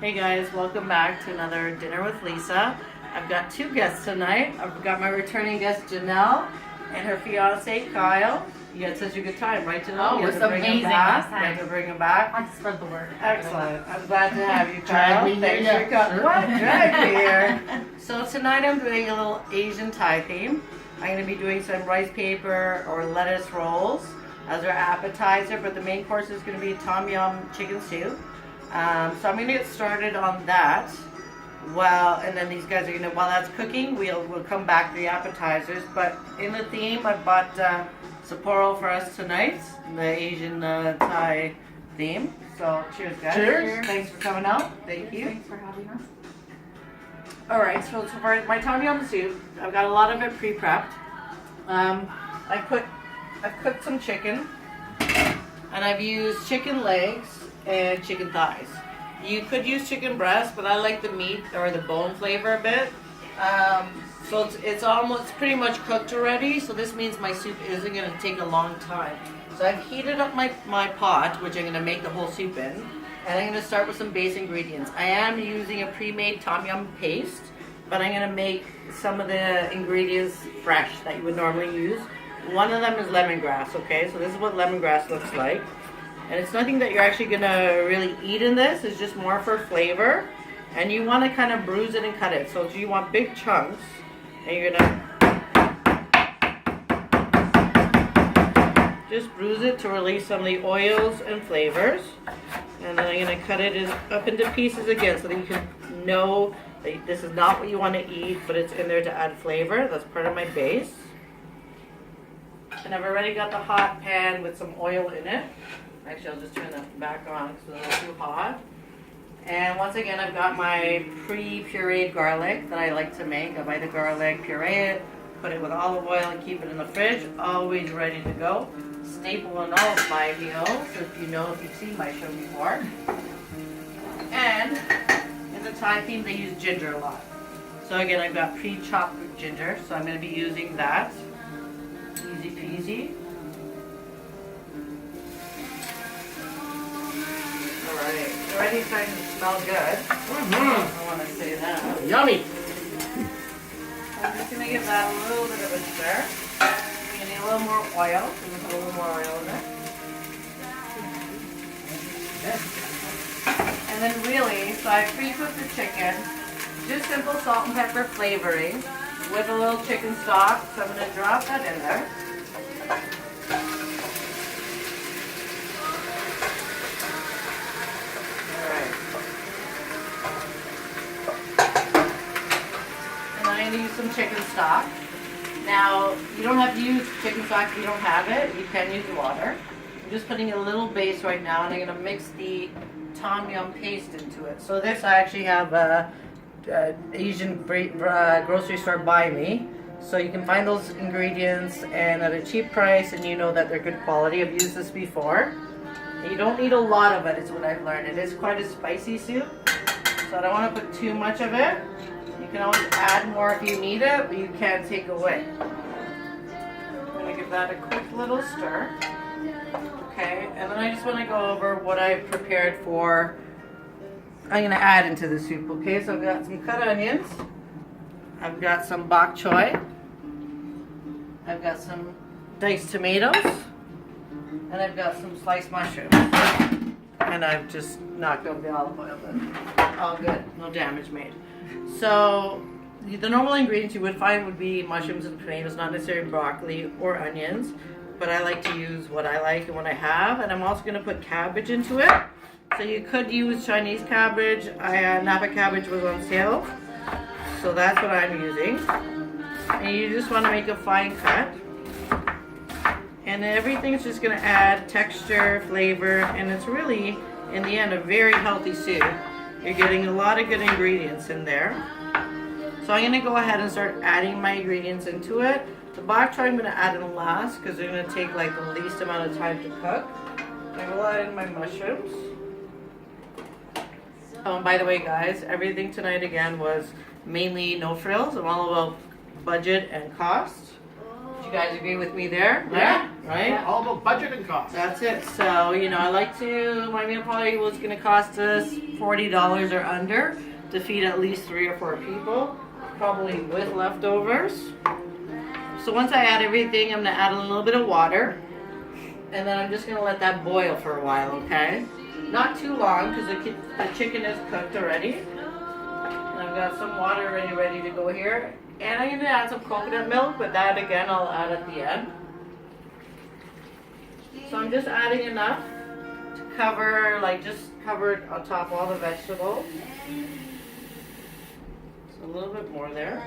Hey guys, welcome back to another Dinner with Lisa. I've got two guests tonight. I've got my returning guest Janelle and her fiance Kyle. You had such a good time, right, Janelle? Oh, You it had was to bring amazing him back. last time. You had to bring him back. I spread the word. Excellent. I'm glad to have you, Drag Kyle. me here, Thanks yeah, for coming. sure. What? Drag me here. So tonight I'm doing a little Asian Thai theme. I'm going to be doing some rice paper or lettuce rolls as our appetizer, but the main course is going to be tom yum chicken stew. So I'm going to get started on that. And then these guys are going to, while that's cooking, we'll come back to the appetizers. But in the theme, I bought Sapporo for us tonight, the Asian Thai theme. So cheers, guys. Cheers. Thanks for coming out. Thank you. Thanks for having us. All right, so for my tom yum soup, I've got a lot of it pre-prepped. I've cooked some chicken, and I've used chicken legs and chicken thighs. You could use chicken breast, but I like the meat or the bone flavor a bit. So it's almost pretty much cooked already. So this means my soup isn't going to take a long time. So I've heated up my pot, which I'm going to make the whole soup in. And I'm going to start with some base ingredients. I am using a pre-made tom yum paste, but I'm going to make some of the ingredients fresh that you would normally use. One of them is lemongrass, okay? So this is what lemongrass looks like. And it's nothing that you're actually going to really eat in this. It's just more for flavor. And you want to kind of bruise it and cut it. So you want big chunks. And you're going to just bruise it to release some of the oils and flavors. And then I'm going to cut it up into pieces again so that you can know that this is not what you want to eat, but it's in there to add flavor. That's part of my base. And I've already got the hot pan with some oil in it. Actually, I'll just turn that back on because it's a little too hot. And once again, I've got my pre-pureed garlic that I like to make. I buy the garlic, puree it, put it with olive oil, and keep it in the fridge, always ready to go. Staple in all of my meals, if you've seen my show before. And in the Thai theme, they use ginger a lot. So again, I've got pre-chopped ginger, so I'm going to be using that. Easy peasy. Alright, it's already starting to smell good. I want to say that. Yummy. I'm just going to give that a little bit of a stir. You need a little more oil. I'm going to put a little more oil in it. And then really, so I pre-cooked the chicken. Just simple salt and pepper flavoring with a little chicken stock. So I'm going to drop that in there. I'm going to use some chicken stock. Now, you don't have to use chicken stock if you don't have it. You can use water. I'm just putting a little base right now, and I'm going to mix the tom yum paste into it. So this I actually have Asian grocery store by me. So you can find those ingredients and at a cheap price, and you know that they're good quality. I've used this before. And you don't need a lot of it, is what I've learned. It is quite a spicy soup, so I don't want to put too much of it. You can always add more if you need it, but you can't take away. I'm going to give that a quick little stir. Okay, and then I just want to go over what I've prepared for. I'm going to add into the soup, okay? So I've got some cut onions. I've got some bok choy. I've got some diced tomatoes. And I've got some sliced mushrooms. And I've just knocked over the olive oil, but all good, no damage made. So the normal ingredients you would find would be mushrooms and tomatoes, not necessarily broccoli or onions, but I like to use what I like and what I have. And I'm also going to put cabbage into it. So you could use Chinese cabbage. Napa cabbage was on sale, so that's what I'm using. And you just want to make a fine cut. And everything's just going to add texture, flavor, and it's really, in the end, a very healthy soup. You're getting a lot of good ingredients in there. So I'm going to go ahead and start adding my ingredients into it. The bok choy I'm going to add in last because they're going to take like the least amount of time to cook. I will add in my mushrooms. Oh, and by the way, guys, everything tonight again was mainly no frills. I'm all about budget and cost. Do you guys agree with me there? Yeah. right? Yeah, all about budget and cost. That's it. So, you know, I like to, my meal probably was going to cost us $40 or under to feed at least 3 or 4 people, probably with leftovers. So once I add everything, I'm going to add a little bit of water. And then I'm just going to let that boil for a while, okay? Not too long because the chicken is cooked already. And I've got some water already ready to go here. And I'm going to add some coconut milk, but that again I'll add at the end. So I'm just adding enough to cover, like just cover on top all the vegetables. So a little bit more there.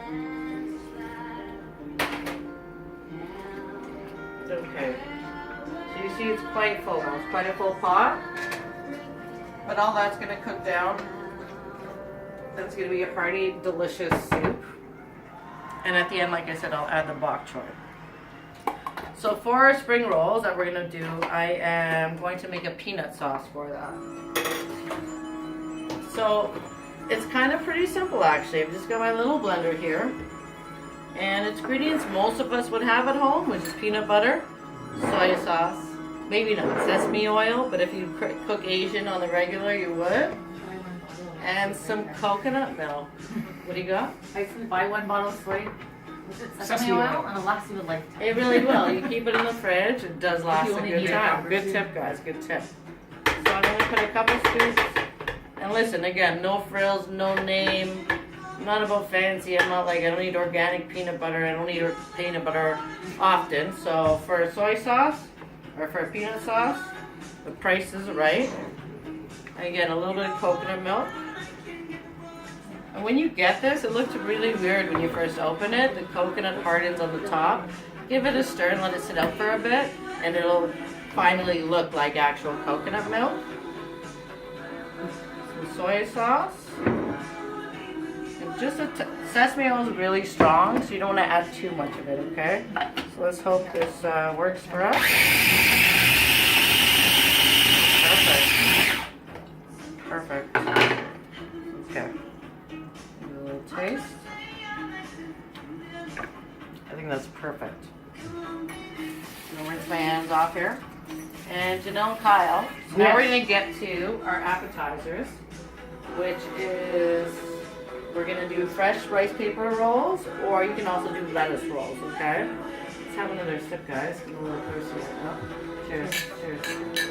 It's okay. So you see it's quite full now. It's quite a full pot. But all that's going to cook down. That's going to be a hearty, delicious soup. And at the end, like I said, I'll add the bok choy. So for our spring rolls that we're going to do, I am going to make a peanut sauce for that. So it's kind of pretty simple actually. I've just got my little blender here. And it's ingredients most of us would have at home, which is peanut butter, soy sauce, maybe not sesame oil, but if you cook Asian on the regular, you would. And some coconut milk. What do you got? I can buy 1 bottle of soy. Is it sesame oil? And it'll last you a lifetime. It really will. You keep it in the fridge, it does last You a only good need a time. cup or Good two. tip, guys, good tip. So I'm going to put a couple scoops. And listen, again, no frills, no name. I'm not about fancy. I'm not like, I don't eat organic peanut butter. I don't eat peanut butter often. So for a soy sauce, or for a peanut sauce, the price is right. And again, a little bit of coconut milk. And when you get this, it looks really weird when you first open it. The coconut hardens on the top. Give it a stir and let it sit out for a bit, and it'll finally look like actual coconut milk. Some soy sauce. And just sesame oil is really strong, so you don't want to add too much of it, okay? So let's hope this works for us. Perfect. Perfect. Okay. Taste. I think that's perfect. I'm gonna rinse my hands off here. And Janelle and Kyle, so now we're gonna get to our appetizers, which is we're gonna do fresh rice paper rolls, or you can also do lettuce rolls, okay? Let's have another sip, guys. I'm a little thirsty right now. Cheers, cheers.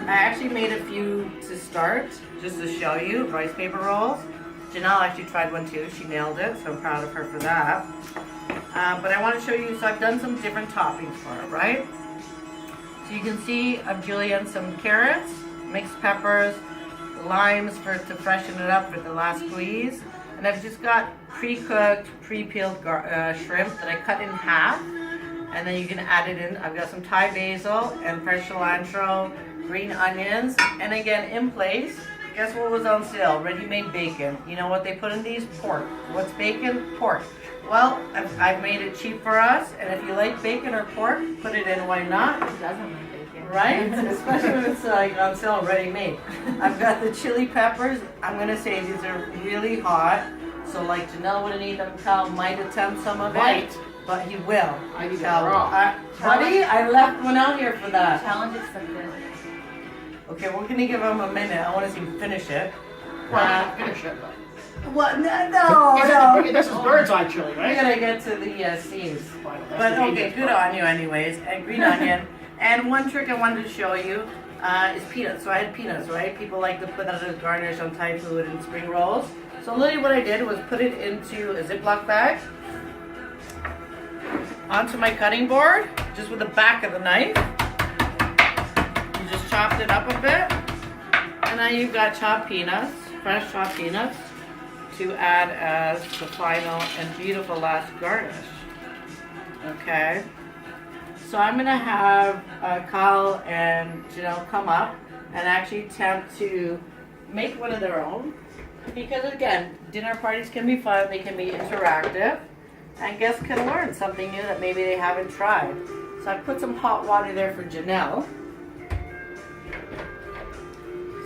I actually made a few to start, just to show you, rice paper rolls. Janelle actually tried one too, she nailed it, so I'm proud of her for that. But I want to show you, so I've done some different toppings for it, right? So you can see I've julienned some carrots, mixed peppers, limes to freshen it up for the last squeeze. And I've just got pre-cooked, pre-peeled shrimp that I cut in half. And then you can add it in. I've got some Thai basil and fresh cilantro, green onions. And again, in place, guess what was on sale? Ready-made bacon. You know what they put in these? Pork. What's bacon? Pork. Well, I've made it cheap for us. And if you like bacon or pork, put it in. Why not? Who doesn't like bacon? Right? Especially when it's like on sale, ready-made. I've got the chili peppers. I'm going to say these are really hot. So like Janelle wouldn't eat them. Kyle might attempt some of it. Might. But he will. I need Kyle, that raw. buddy, I left one out here for that. Challenge accepted. Okay, we're gonna give him a minute. I want to see him finish it. Well, I have to finish it, but. What? No. This is bird's eye chili, We're right? gonna get to the seeds. Fine, that's But the okay, Indian good part. on you, anyways. And green onion. And one trick I wanted to show you is peanuts. So I had peanuts, right? People like to put that as a garnish on Thai food and spring rolls. So literally, what I did was put it into a Ziploc bag. Onto my cutting board, just with the back of the knife. You just chopped it up a bit. And now you've got chopped peanuts, fresh chopped peanuts, to add as the final and beautiful last garnish. Okay. So I'm gonna have Kyle and Janelle come up and actually attempt to make one of their own. Because again, dinner parties can be fun, they can be interactive. And guests can learn something new that maybe they haven't tried. So I put some hot water there for Janelle.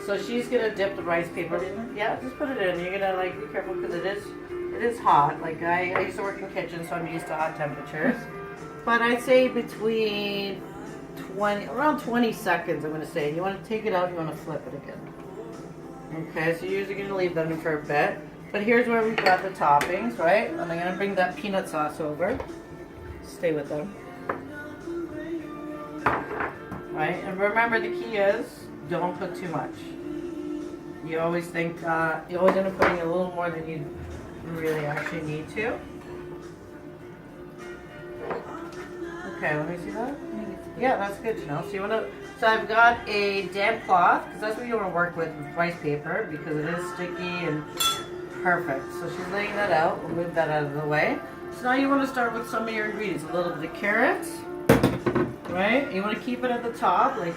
So she's gonna dip the rice paper. Yeah, just put it in. You're gonna like be careful because it's It is hot. Like I used to work in the kitchen, so I'm used to hot temperatures. But I'd say between around 20 seconds, I'm going to say. You want to take it out, you want to flip it again. Okay, so you're usually going to leave them for a bit. But here's where we've got the toppings, right? And I'm going to bring that peanut sauce over. Stay with them. Right? And remember, the key is don't put too much. You always think, you always end up putting a little more than you really actually need to. Okay, let me see that. Yeah, that's good to know. So you want to, so I've got a damp cloth, because that's what you want to work with rice paper, because it is sticky and perfect. So she's laying that out. We'll move that out of the way. So now you want to start with some of your ingredients. A little bit of carrots, right? You want to keep it at the top, like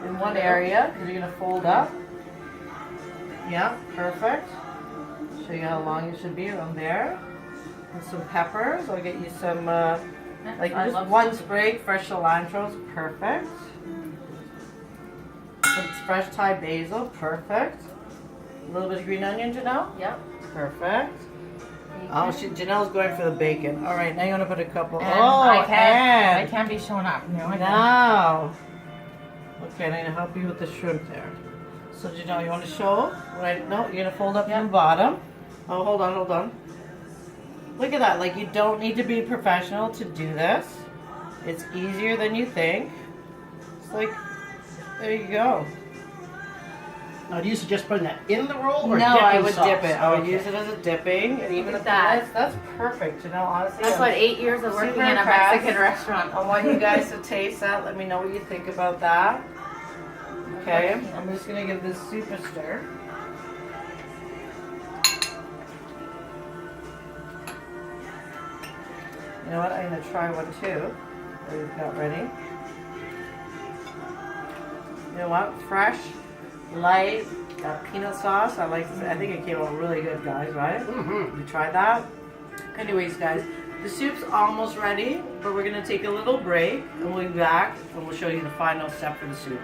in one area, because you're going to fold up. Yeah, perfect. Show you how long it should be around there. And some peppers. I'll get you some, like just one sprig, fresh cilantro is perfect. Some fresh Thai basil, perfect. A little bit of green onion, Janelle? Yep. Perfect. Oh, Janelle's going for the bacon. All right, now you want to put a couple. And oh, I can't. I and can't be showing up. No, I can't. now. Okay, I'm gonna help you with the shrimp there. So Janelle, you want to show? Right? No, you're gonna fold up from the bottom. Oh, hold on, hold on. Look at that. Like you don't need to be professional to do this. It's easier than you think. It's like, there you go. Now, do you suggest putting that in the roll or No, dipping I would sauce? dip it. I would Okay. use it as a dipping, and even Look if at that. that's perfect. Janelle, honestly. That's I'm what 8 years of working super in a impressed. Mexican restaurant. I want you guys to taste that. Let me know what you think about that. Okay, I'm just gonna give this soup a stir. You know what? I'm gonna try one too. That we've got ready. You know what? Fresh, light, peanut sauce. I think it came out really good, guys. Right? Mm-hmm. You tried that? Anyways, guys, the soup's almost ready, but we're gonna take a little break, and we'll be back, and we'll show you the final step for the soup.